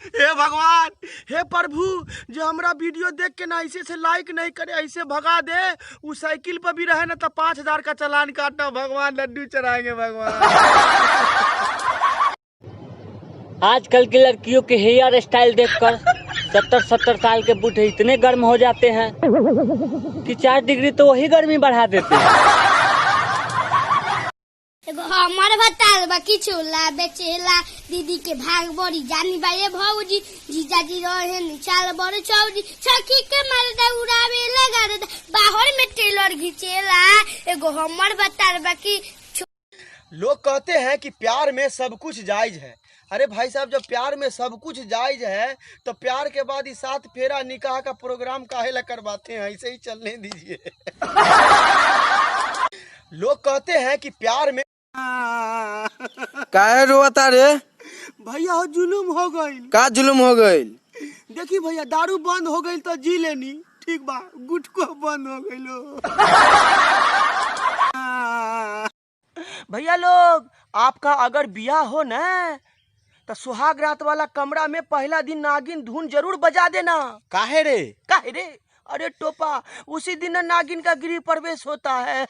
हे भगवान, हे प्रभु, जो हमरा वीडियो देख के ना ऐसे से लाइक नहीं करे, ऐसे भगा दे। उस साइकिल पर भी रहे ना तो 5000 का चालान काटना। भगवान लड्डू चढ़ाएंगे भगवान। आजकल की लड़कियों के हेयर स्टाइल देखकर 70-70 साल के बूढ़े इतने गर्म हो जाते हैं कि 4 डिग्री तो वही गर्मी बढ़ा देते हैं। हमारे बताल बाकी छोला बेचेला दीदी के भाग बड़ी जानी बारे भौजी जीजाजी रहे निचाल बड़े चौजी सखी के मर्दा उड़ावे लगा दे बाहर में टेलर घिचेला। एगो हमर बताल बाकी लोग कहते हैं कि प्यार में सब कुछ जायज है। अरे भाई साहब, जब प्यार में सब कुछ जायज है तो प्यार के बाद ही 7 फेरा निकाह का प्रोग्राम काहे ला करवाते हैं? ऐसे ही चलने दीजिए। लोग कहते हैं कि प्यार में काहे रोता रे भैया हो जुलुम हो गई। का जुलुम हो गई? देखी भैया, दारू बंद हो गई तो जी लेनी, ठीक बा, गुटको बंद हो गई। भैया लोग, आपका अगर बियाह हो ना तो सुहाग रात वाला कमरा में पहला दिन नागिन धुन जरूर बजा देना। काहे रे? काहे रे? अरे टोपा, उसी दिन नागिन का गृह प्रवेश होता है।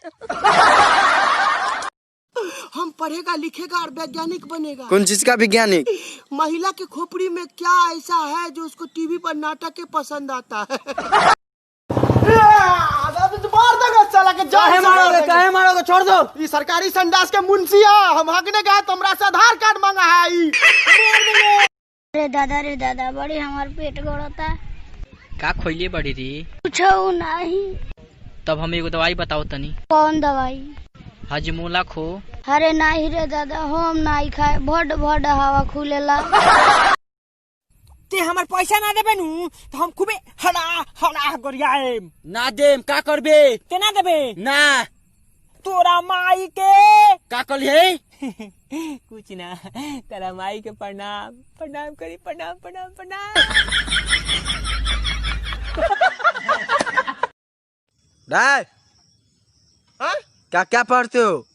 हम पढ़ेगा लिखेगा और वैज्ञानिक बनेगा। कौन चीज का वैज्ञानिक? महिला के खोपड़ी में क्या ऐसा है जो उसको टीवी पर नाटक के पसंद आता है? काहे मारोगे? छोड़ दो। ये सरकारी संडास के मुंशिया, हम हगने गए तो हमरा से आधार कार्ड मांगा है। रे दादा बड़ी हमार पेट गड़ता। का खोइले बड़ी री? कुछ नहीं। तब हमें एगो दवाई बताओ तनी। कौन दवाई? हजमोला खो। अरे नहीं रे दादा, हम नहीं खाए, भड भड हवा खुलेला। ते हमार पैसा ना देबे नु तो हम खूबे हड़ा हड़ा गरियाए। ना देम का करबे? ते ना देबे ना। तोरा माई के का कलिए? कुछ ना, तेरा माई के प्रणाम प्रणाम करी, प्रणाम प्रणाम प्रणाम। राय क्या क्या पढ़ते हो?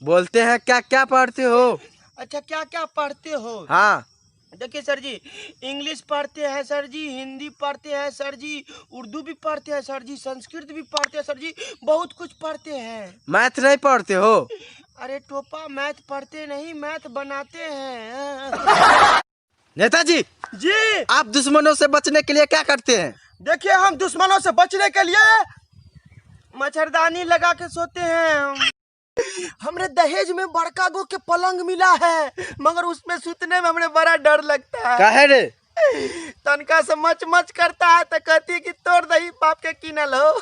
बोलते हैं क्या क्या पढ़ते हो? अच्छा, क्या क्या पढ़ते हो? हाँ। देखिए सर जी, इंग्लिश पढ़ते हैं सर जी, हिंदी पढ़ते हैं सर जी, उर्दू भी पढ़ते हैं सर जी, संस्कृत भी पढ़ते हैं सर जी, बहुत कुछ पढ़ते हैं। मैथ नहीं पढ़ते हो? अरे टोपा, मैथ पढ़ते नहीं, मैथ बनाते हैं। नेताजी जी, आप दुश्मनों से बचने के लिए क्या करते हैं? देखिए, हम दुश्मनों से बचने के लिए मच्छरदानी लगा के सोते हैं। हमरे दहेज में बड़का गो के पलंग मिला है, मगर उसमें सुतने में हमरे बड़ा डर लगता है। काहे रे? तनका से मच मच करता है तो कहती है कि तोड़ दही बाप के किनल हो।